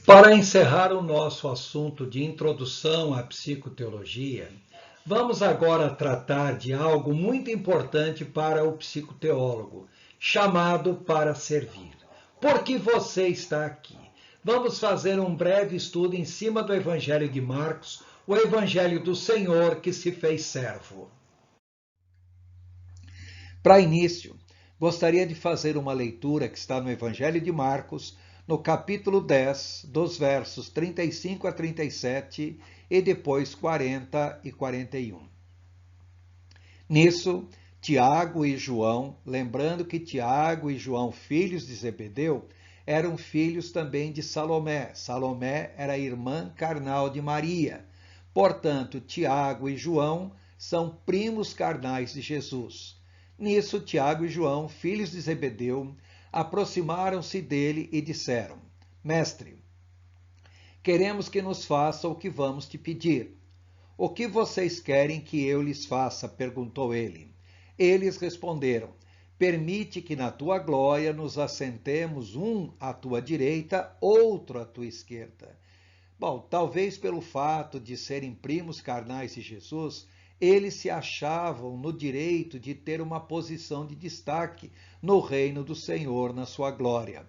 Para encerrar o nosso assunto de introdução à psicoteologia, vamos agora tratar de algo muito importante para o psicoteólogo, chamado para servir. Por que você está aqui? Vamos fazer um breve estudo em cima do Evangelho de Marcos, o Evangelho do Senhor que se fez servo. Para início, gostaria de fazer uma leitura que está no Evangelho de Marcos, no capítulo 10, dos versos 35 a 37 e depois 40 e 41. Nisso, Tiago e João, lembrando que Tiago e João, filhos de Zebedeu, eram filhos também de Salomé. Salomé era irmã carnal de Maria. Portanto, Tiago e João são primos carnais de Jesus. Nisso, Tiago e João, filhos de Zebedeu, aproximaram-se dele e disseram: Mestre, queremos que nos faça o que vamos te pedir. O que vocês querem que eu lhes faça? Perguntou ele. Eles responderam: Permite que na tua glória nos assentemos um à tua direita, outro à tua esquerda. Bom, talvez pelo fato de serem primos carnais de Jesus, eles se achavam no direito de ter uma posição de destaque no reino do Senhor, na sua glória.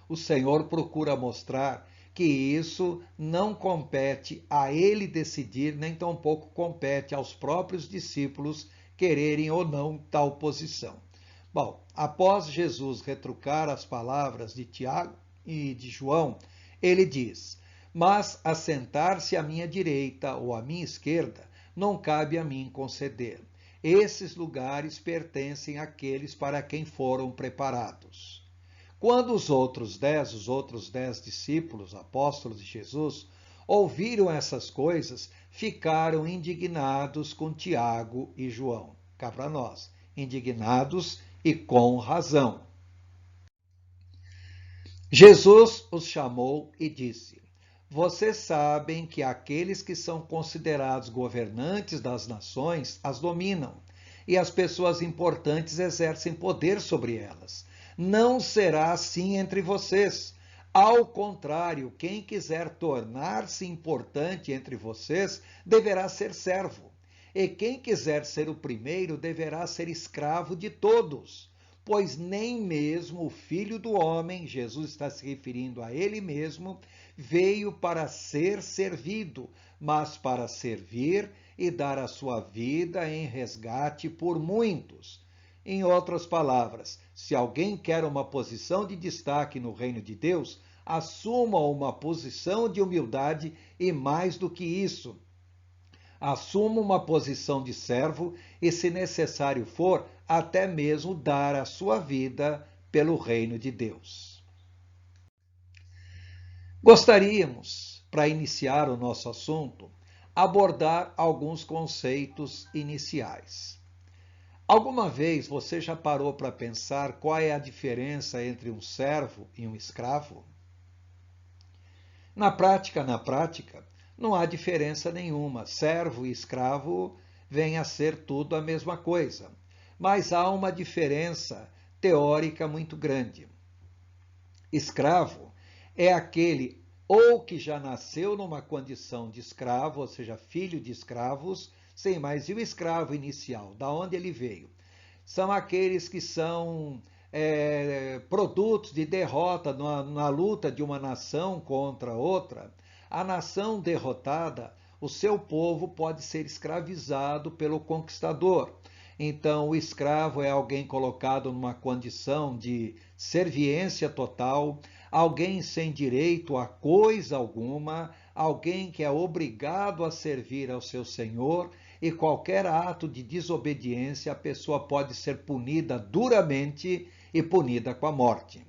O Senhor procura mostrar que isso não compete a ele decidir, nem tampouco compete aos próprios discípulos quererem ou não tal posição. Bom, após Jesus retrucar as palavras de Tiago e de João, ele diz: Mas assentar-se à minha direita ou à minha esquerda não cabe a mim conceder. Esses lugares pertencem àqueles para quem foram preparados. Quando os outros 10 discípulos, apóstolos de Jesus, ouviram essas coisas, ficaram indignados com Tiago e João. Cá para nós, indignados e com razão. Jesus os chamou e disse: Vocês sabem que aqueles que são considerados governantes das nações as dominam, e as pessoas importantes exercem poder sobre elas. Não será assim entre vocês. Ao contrário, quem quiser tornar-se importante entre vocês deverá ser servo. E quem quiser ser o primeiro deverá ser escravo de todos. Pois nem mesmo o Filho do Homem, Jesus está se referindo a ele mesmo, veio para ser servido, mas para servir e dar a sua vida em resgate por muitos. Em outras palavras, se alguém quer uma posição de destaque no reino de Deus, assuma uma posição de humildade e, mais do que isso, assuma uma posição de servo e, se necessário for, até mesmo dar a sua vida pelo reino de Deus. Gostaríamos, para iniciar o nosso assunto, abordar alguns conceitos iniciais. Alguma vez você já parou para pensar qual é a diferença entre um servo e um escravo? Na prática, não há diferença nenhuma. Servo e escravo vêm a ser tudo a mesma coisa. Mas há uma diferença teórica muito grande. Escravo é aquele ou que já nasceu numa condição de escravo, ou seja, filho de escravos, sem mais. E o escravo inicial, da onde ele veio? São aqueles que são produtos de derrota na luta de uma nação contra outra. A nação derrotada, o seu povo pode ser escravizado pelo conquistador. Então, o escravo é alguém colocado numa condição de serviência total, alguém sem direito a coisa alguma, alguém que é obrigado a servir ao seu senhor, e qualquer ato de desobediência, a pessoa pode ser punida duramente e punida com a morte.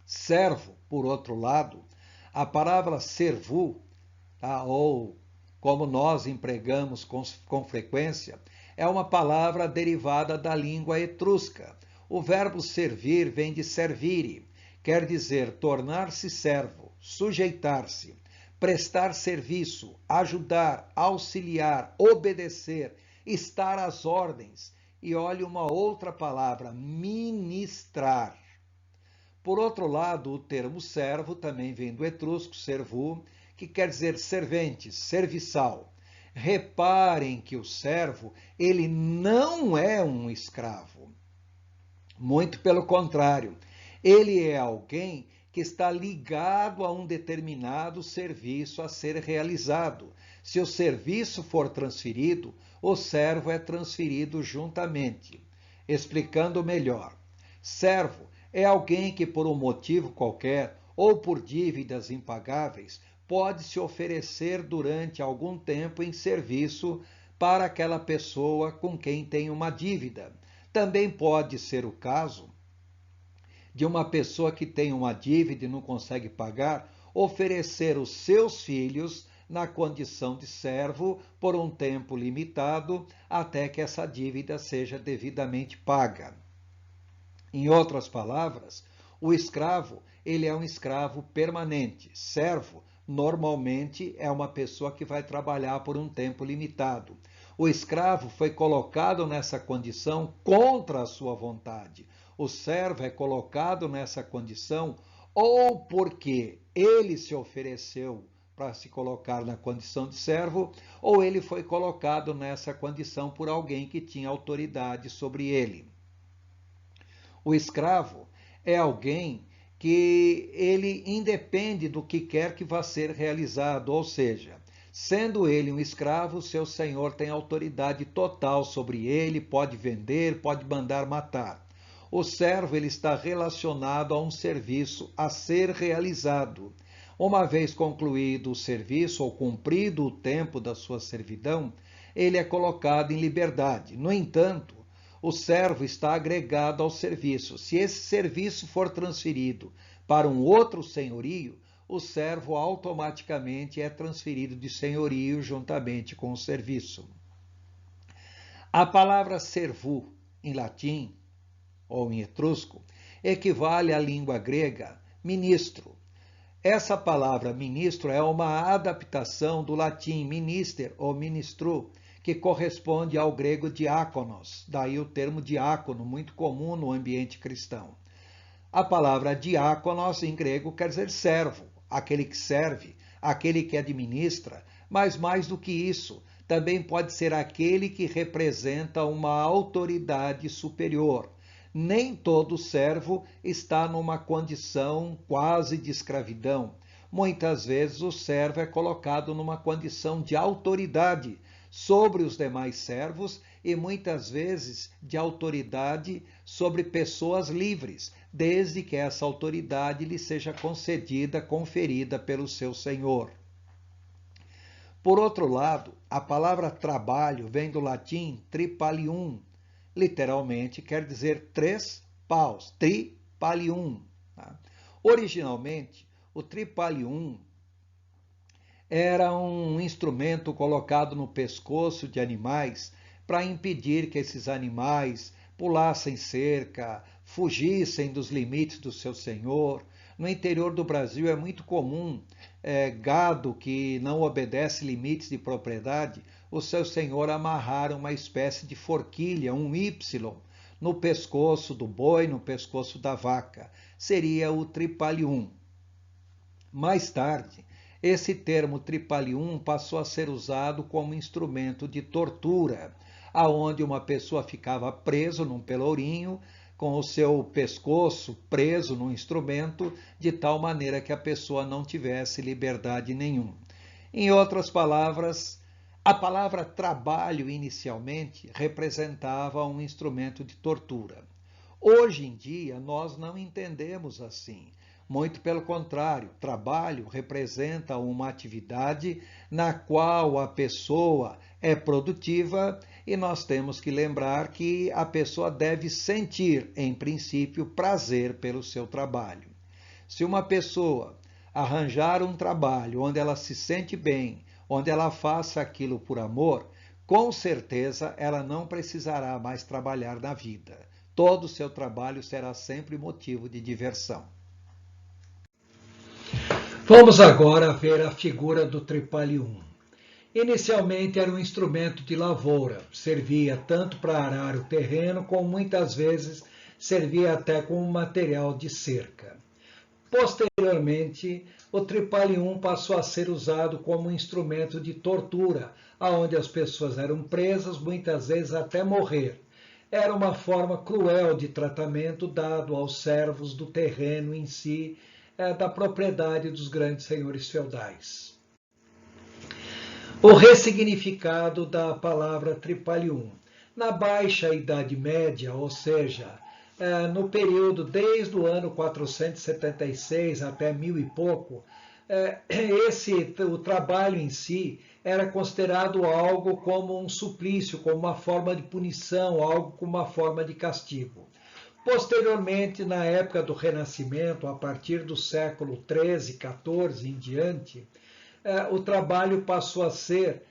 Servo, por outro lado, a palavra servu, ou como nós empregamos com frequência, é uma palavra derivada da língua etrusca. O verbo servir vem de servire, quer dizer tornar-se servo, sujeitar-se, prestar serviço, ajudar, auxiliar, obedecer, estar às ordens. E olhe uma outra palavra, ministrar. Por outro lado, o termo servo também vem do etrusco servu, que quer dizer servente, serviçal. Reparem que o servo, ele não é um escravo. Muito pelo contrário, ele é alguém que está ligado a um determinado serviço a ser realizado. Se o serviço for transferido, o servo é transferido juntamente. Explicando melhor, servo é alguém que por um motivo qualquer ou por dívidas impagáveis pode se oferecer durante algum tempo em serviço para aquela pessoa com quem tem uma dívida. Também pode ser o caso de uma pessoa que tem uma dívida e não consegue pagar, oferecer os seus filhos na condição de servo por um tempo limitado até que essa dívida seja devidamente paga. Em outras palavras, o escravo, ele é um escravo permanente. Servo, normalmente, é uma pessoa que vai trabalhar por um tempo limitado. O escravo foi colocado nessa condição contra a sua vontade. O servo é colocado nessa condição ou porque ele se ofereceu para se colocar na condição de servo, ou ele foi colocado nessa condição por alguém que tinha autoridade sobre ele. O escravo é alguém que ele independe do que quer que vá ser realizado, ou seja, sendo ele um escravo, seu senhor tem autoridade total sobre ele, pode vender, pode mandar matar. O servo ele está relacionado a um serviço a ser realizado. Uma vez concluído o serviço ou cumprido o tempo da sua servidão, ele é colocado em liberdade. No entanto, o servo está agregado ao serviço. Se esse serviço for transferido para um outro senhorio, o servo automaticamente é transferido de senhorio juntamente com o serviço. A palavra servu, em latim ou em etrusco, equivale à língua grega ministro. Essa palavra ministro é uma adaptação do latim minister ou ministru, que corresponde ao grego diáconos, daí o termo diácono, muito comum no ambiente cristão. A palavra diáconos em grego quer dizer servo, aquele que serve, aquele que administra, mas mais do que isso, também pode ser aquele que representa uma autoridade superior. Nem todo servo está numa condição quase de escravidão. Muitas vezes o servo é colocado numa condição de autoridade sobre os demais servos e muitas vezes de autoridade sobre pessoas livres, desde que essa autoridade lhe seja concedida, conferida pelo seu senhor. Por outro lado, a palavra trabalho vem do latim tripalium, literalmente quer dizer 3 paus, tripalium. Tá? Originalmente, o tripalium era um instrumento colocado no pescoço de animais para impedir que esses animais pulassem cerca, fugissem dos limites do seu senhor. No interior do Brasil é muito comum gado que não obedece limites de propriedade, o seu senhor amarrar uma espécie de forquilha, um Y, no pescoço do boi, no pescoço da vaca. Seria o tripalium. Mais tarde, esse termo tripalium passou a ser usado como instrumento de tortura, aonde uma pessoa ficava preso num pelourinho, com o seu pescoço preso no instrumento, de tal maneira que a pessoa não tivesse liberdade nenhuma. Em outras palavras, a palavra trabalho inicialmente representava um instrumento de tortura. Hoje em dia, nós não entendemos assim. Muito pelo contrário, trabalho representa uma atividade na qual a pessoa é produtiva e nós temos que lembrar que a pessoa deve sentir, em princípio, prazer pelo seu trabalho. Se uma pessoa arranjar um trabalho onde ela se sente bem, onde ela faça aquilo por amor, com certeza ela não precisará mais trabalhar na vida. Todo o seu trabalho será sempre motivo de diversão. Vamos agora ver a figura do tripalium. Inicialmente era um instrumento de lavoura, servia tanto para arar o terreno como muitas vezes servia até como material de cerca. Posteriormente, o tripalium passou a ser usado como instrumento de tortura, onde as pessoas eram presas, muitas vezes até morrer. Era uma forma cruel de tratamento dado aos servos do terreno em si, da propriedade dos grandes senhores feudais. O ressignificado da palavra tripalium. Na Baixa Idade Média, ou seja, no período desde o ano 476 até 1000 e pouco, o trabalho em si era considerado algo como um suplício, como uma forma de punição, algo como uma forma de castigo. Posteriormente, na época do Renascimento, a partir do século XIII, XIV em diante, o trabalho passou a ser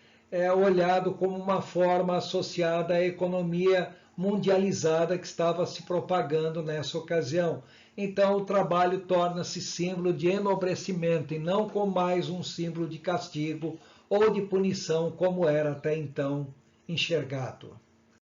olhado como uma forma associada à economia mundializada que estava se propagando nessa ocasião. Então, o trabalho torna-se símbolo de enobrecimento e não como mais um símbolo de castigo ou de punição, como era até então enxergado.